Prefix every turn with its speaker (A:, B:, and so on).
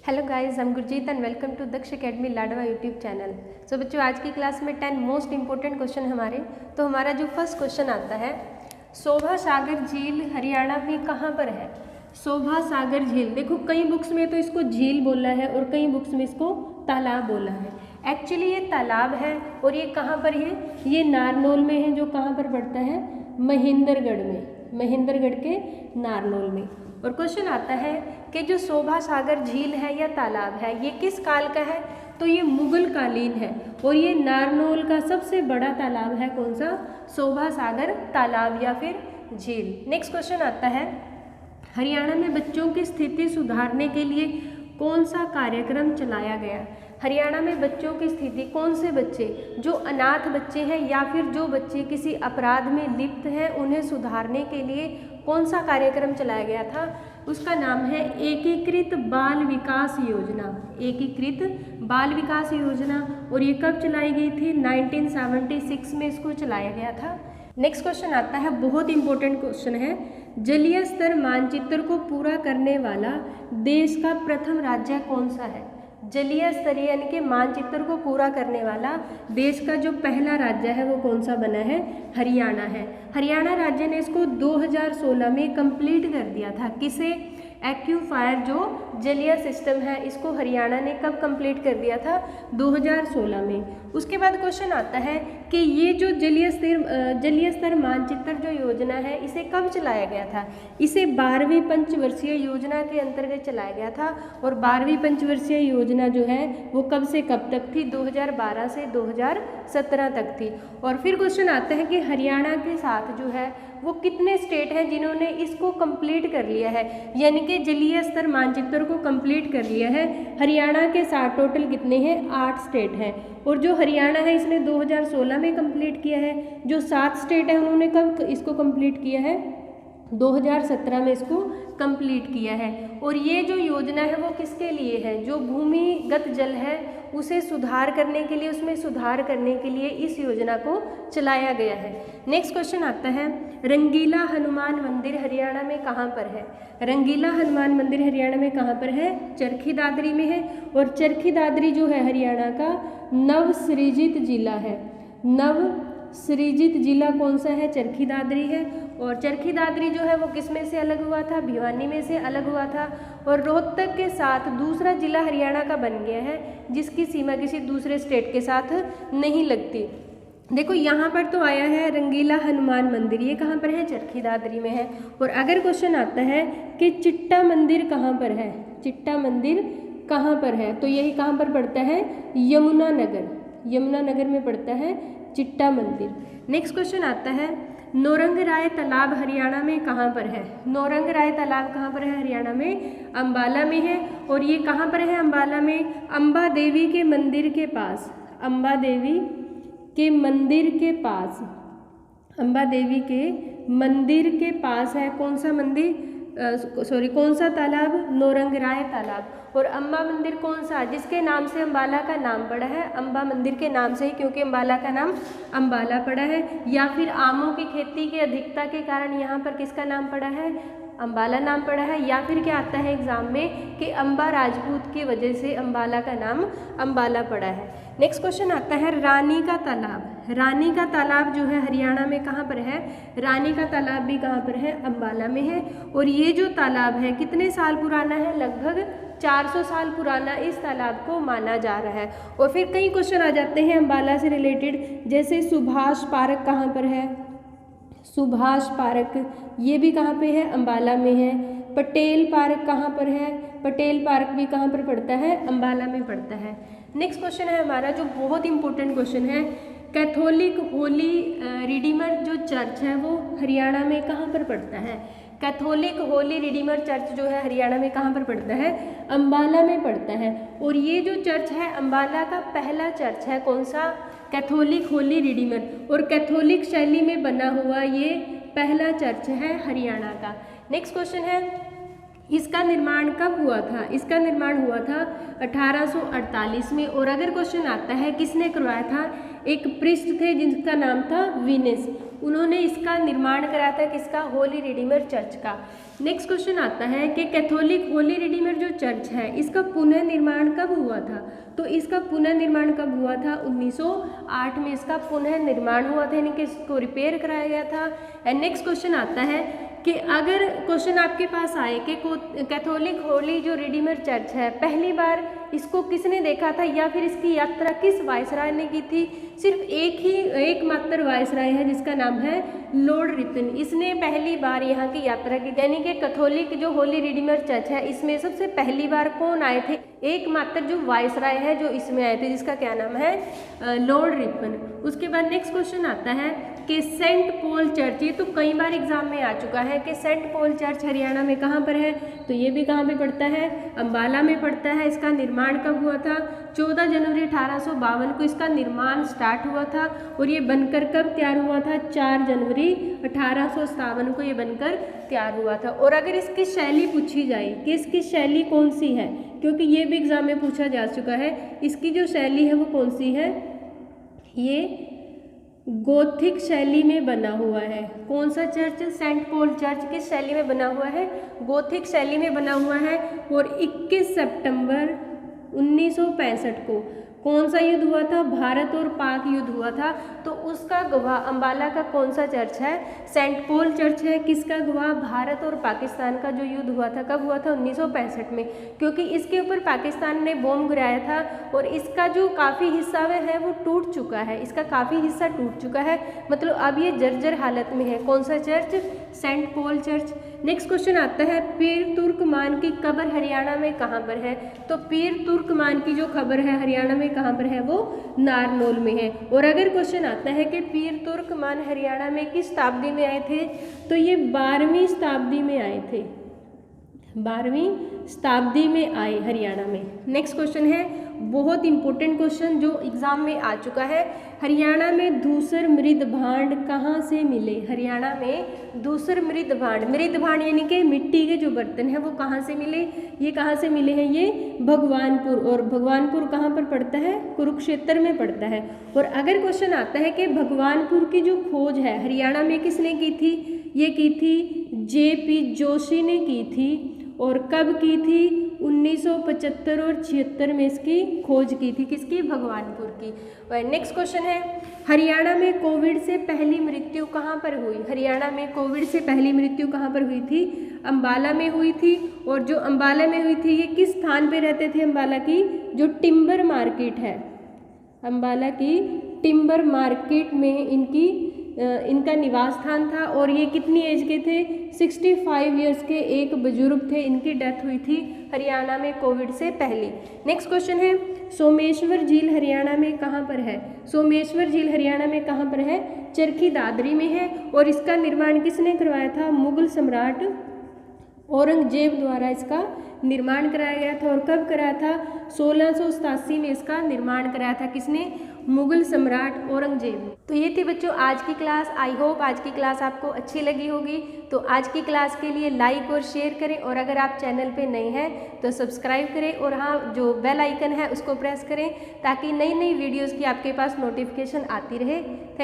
A: Hello guys, I am Gurjeet and welcome to Daksh academy Ladwa YouTube channel. So बच्चों, आज की class में 10 मोस्ट इंपॉर्टेंट क्वेश्चन हमारा जो फर्स्ट क्वेश्चन आता है, शोभा सागर झील हरियाणा में कहाँ पर है। शोभा सागर झील, देखो कई बुक्स में तो इसको झील बोला है और कई बुक्स में इसको तालाब बोला है। एक्चुअली ये तालाब है और ये कहाँ पर है, ये नारनौल में है, जो कहाँ पर पड़ता है, महेंद्रगढ़ में, महेंद्रगढ़ के नारनौल में। और क्वेश्चन आता है कि जो शोभा सागर झील है या तालाब है, ये किस काल का है, तो ये मुगल कालीन है और ये नारनौल का सबसे बड़ा तालाब है। कौन सा? शोभा सागर तालाब या फिर झील। नेक्स्ट क्वेश्चन आता है, हरियाणा में बच्चों की स्थिति सुधारने के लिए कौन सा कार्यक्रम चलाया गया। हरियाणा में बच्चों की स्थिति, कौन से बच्चे, जो अनाथ बच्चे हैं या फिर जो बच्चे किसी अपराध में लिप्त हैं, उन्हें सुधारने के लिए कौन सा कार्यक्रम चलाया गया था, उसका नाम है एकीकृत बाल विकास योजना। एकीकृत बाल विकास योजना। और ये कब चलाई गई थी? 1976 में इसको चलाया गया था। नेक्स्ट क्वेश्चन आता है, बहुत इंपॉर्टेंट क्वेश्चन है, जलीय स्तर मानचित्र को पूरा करने वाला देश का प्रथम राज्य कौन सा है। जलीय स्तरीय यानी कि मानचित्र को पूरा करने वाला देश का जो पहला राज्य है वो कौन सा बना है? हरियाणा है। हरियाणा राज्य ने इसको 2016 में कंप्लीट कर दिया था। किसे? एक्यूफायर जो जलीय सिस्टम है, इसको हरियाणा ने कब कंप्लीट कर दिया था? 2016 में। उसके बाद क्वेश्चन आता है कि ये जो जलीय स्तर मानचित्र जो योजना है, इसे कब चलाया गया था। इसे 12वीं पंचवर्षीय योजना के अंतर्गत चलाया गया था। और 12वीं पंचवर्षीय योजना जो है वो कब से कब तक थी? 2012 से 2017 तक थी। और फिर क्वेश्चन आता है कि हरियाणा के साथ जो है वो कितने स्टेट हैं जिन्होंने इसको कंप्लीट कर लिया है, यानी कि जलीय स्तर मानचित्र को कंप्लीट कर लिया है। हरियाणा के साथ टोटल कितने हैं? 8 स्टेट हैं। और जो हरियाणा है इसने 2016 में कंप्लीट किया है। जो 7 स्टेट है उन्होंने कब इसको कंप्लीट किया है? 2017 में इसको कंप्लीट किया है। और ये जो योजना है वो किसके लिए है? जो भूमिगत जल है उसे सुधार करने के लिए, उसमें सुधार करने के लिए इस योजना को चलाया गया है। नेक्स्ट क्वेश्चन आता है, रंगीला हनुमान मंदिर हरियाणा में कहाँ पर है। रंगीला हनुमान मंदिर हरियाणा में कहाँ पर है? चरखी दादरी में है। और चरखी दादरी जो है हरियाणा का नवसृजित जिला है। नवसृजित जिला कौन सा है? चरखी दादरी है। और चरखी दादरी जो है वो किस में से अलग हुआ था? भिवानी में से अलग हुआ था। और रोहतक के साथ दूसरा जिला हरियाणा का बन गया है जिसकी सीमा किसी दूसरे स्टेट के साथ नहीं लगती। देखो यहाँ पर तो आया है रंगीला हनुमान मंदिर, ये कहाँ पर है? चरखी दादरी में है। और अगर क्वेश्चन आता है कि चिट्टा मंदिर कहाँ पर है, चिट्टा मंदिर कहाँ पर है, तो यही कहाँ पर पड़ता है? यमुनानगर, यमुनानगर में पड़ता है चिट्टा मंदिर। नेक्स्ट क्वेश्चन आता है, नौरंगराय तालाब हरियाणा में कहाँ पर है। नौरंगराय तालाब कहाँ पर है? हरियाणा में अंबाला में है। और ये कहाँ पर है? अंबाला में अंबा देवी के मंदिर के पास, अंबा देवी के मंदिर के पास, अंबा देवी के मंदिर के पास है। कौन सा मंदिर? कौन सा तालाब? नौरंगराय तालाब। और अम्बा मंदिर कौन सा? जिसके नाम से अंबाला का नाम पड़ा है, अम्बा मंदिर के नाम से ही, क्योंकि अंबाला का नाम अंबाला पड़ा है। या फिर आमों की खेती की अधिकता के कारण यहाँ पर किसका नाम पड़ा है? अंबाला नाम पड़ा है। या फिर क्या आता है एग्जाम में कि अंबा राजपूत की वजह से अंबाला का नाम अंबाला पड़ा है। नेक्स्ट क्वेश्चन आता है, रानी का तालाब। रानी का तालाब जो है हरियाणा में कहाँ पर है? रानी का तालाब भी कहाँ पर है? अंबाला में है। और ये जो तालाब है कितने साल पुराना है? लगभग 400 साल पुराना इस तालाब को माना जा रहा है। और फिर कई क्वेश्चन आ जाते हैं अंबाला से रिलेटेड, जैसे सुभाष पार्क कहाँ पर है? सुभाष पार्क ये भी कहाँ पे है? अंबाला में है। पटेल पार्क कहाँ पर है? पटेल पार्क भी कहाँ पर पड़ता है? अंबाला में पड़ता है। नेक्स्ट क्वेश्चन है हमारा जो बहुत इंपॉर्टेंट क्वेश्चन है, कैथोलिक होली रिडीमर जो चर्च है वो हरियाणा में कहाँ पर पड़ता है। कैथोलिक होली रिडीमर चर्च जो है हरियाणा में कहाँ पर पड़ता है? अंबाला में पड़ता है। और ये जो चर्च है अंबाला का पहला चर्च है। कौन सा? Catholic Holi Redeemer. और कैथोलिक शैली में बना हुआ ये पहला चर्च है हरियाणा का। नेक्स्ट क्वेश्चन है, इसका निर्माण कब हुआ था? इसका निर्माण हुआ था 1848 में। और अगर क्वेश्चन आता है किसने करवाया था, एक प्रिस्ट थे जिनका नाम था विनेस, उन्होंने इसका निर्माण कराया था, किसका? होली रिडीमर चर्च का। नेक्स्ट क्वेश्चन आता है कि कैथोलिक होली रिडीमर जो चर्च है इसका पुनर्निर्माण कब हुआ था? तो इसका पुनर्निर्माण कब हुआ था? 1908 में इसका पुनर्निर्माण हुआ था, यानी कि इसको रिपेयर कराया गया था। एंड नेक्स्ट क्वेश्चन आता है कि अगर क्वेश्चन आपके पास आए कि कैथोलिक होली जो रिडीमर चर्च है पहली बार इसको किसने देखा था, या फिर इसकी यात्रा किस वायसराय ने की थी? सिर्फ एकमात्र वायसराय है जिसका नाम है लॉर्ड रिपन, इसने पहली बार यहाँ की यात्रा की। यानी कि कैथोलिक जो होली रिडीमर चर्च है इसमें सबसे पहली बार कौन आए थे? एकमात्र जो वायसराय है जो इसमें आए थे, जिसका क्या नाम है? Lord Ripon. उसके बाद नेक्स्ट क्वेश्चन आता है कि सेंट पॉल चर्च, ये तो कई बार एग्जाम में आ चुका है कि सेंट पॉल चर्च हरियाणा में कहाँ पर है? तो ये भी कहाँ पे पड़ता है? अम्बाला में पड़ता है। इसका निर्माण कब हुआ था? 14 जनवरी 1852 को इसका निर्माण स्टार्ट हुआ था। और ये बनकर कब तैयार हुआ था? 4 जनवरी 1857 को ये बनकर तैयार हुआ था। और अगर इसकी शैली पूछी जाए कि इसकी शैली कौन सी है, क्योंकि ये भी एग्जाम में पूछा जा चुका है, इसकी जो शैली है वो कौन सी है? ये गोथिक शैली में बना हुआ है। कौन सा चर्च? सेंट पॉल चर्च किस शैली में बना हुआ है? गोथिक शैली में बना हुआ है। और 21 सितंबर 1965 को कौन सा युद्ध हुआ था? भारत और पाक युद्ध हुआ था। तो उसका गवाह अम्बाला का कौन सा चर्च है? सेंट पॉल चर्च है। किसका गवाह? भारत और पाकिस्तान का जो युद्ध हुआ था, कब हुआ था? 1965 में, क्योंकि इसके ऊपर पाकिस्तान ने बॉम्ब गिराया था और इसका जो काफ़ी हिस्सा है वो टूट चुका है, इसका काफ़ी हिस्सा टूट चुका है, मतलब अब ये जर्जर हालत में है। कौन सा church? Saint Paul church. Next question आता है पीर तुर्कमान की कब्र हरियाणा में कहाँ पर है? तो पीर तुर्कमान की जो खबर है हरियाणा में कहाँ पर है? वो नारनौल में है। और अगर क्वेश्चन आता है कि पीर तुर्कमान हरियाणा में किस शताब्दी में आए थे? तो ये 12वीं शताब्दी में आए थे, 12वीं शताब्दी में आए हरियाणा में। नेक्स्ट क्वेश्चन है बहुत इंपॉर्टेंट क्वेश्चन जो एग्जाम में आ चुका है, हरियाणा में धूसर मृद भांड कहाँ से मिले? हरियाणा में धूसर मृद भांड यानी कि मिट्टी के जो बर्तन हैं वो कहाँ से मिले? ये कहाँ से मिले हैं? ये भगवानपुर। और भगवानपुर कहाँ पर पड़ता है? कुरुक्षेत्र में पड़ता है। और अगर क्वेश्चन आता है कि भगवानपुर की जो खोज है हरियाणा में किसने की थी? ये की थी JP जोशी ने की थी। और कब की थी? 1975 और 76 में इसकी खोज की थी। किसकी? भगवानपुर की। और नेक्स्ट क्वेश्चन है हरियाणा में कोविड से पहली मृत्यु कहाँ पर हुई? हरियाणा में कोविड से पहली मृत्यु कहाँ पर हुई थी? अम्बाला में हुई थी। और जो अम्बाला में हुई थी ये किस स्थान पे रहते थे? अम्बाला की जो टिम्बर मार्केट है, अम्बाला की टिम्बर मार्केट में इनका निवास स्थान था। और ये कितनी एज के थे? 65 ईयर्स के एक बुजुर्ग थे, इनकी डेथ हुई थी हरियाणा में कोविड से पहले। नेक्स्ट क्वेश्चन है सोमेश्वर झील हरियाणा में कहाँ पर है? सोमेश्वर झील हरियाणा में कहाँ पर है? चरखी दादरी में है। और इसका निर्माण किसने करवाया था? मुगल सम्राट औरंगजेब द्वारा इसका निर्माण कराया गया था। और कब कराया था? 1687 में इसका निर्माण कराया था। किसने? मुगल सम्राट औरंगजेब। तो ये थी बच्चों आज की क्लास। आई होप आज की क्लास आपको अच्छी लगी होगी। तो आज की क्लास के लिए लाइक और शेयर करें, और अगर आप चैनल पे नए हैं तो सब्सक्राइब करें, और हाँ जो बेल आइकन है उसको प्रेस करें ताकि नई नई वीडियोज़ की आपके पास नोटिफिकेशन आती रहे। थैंक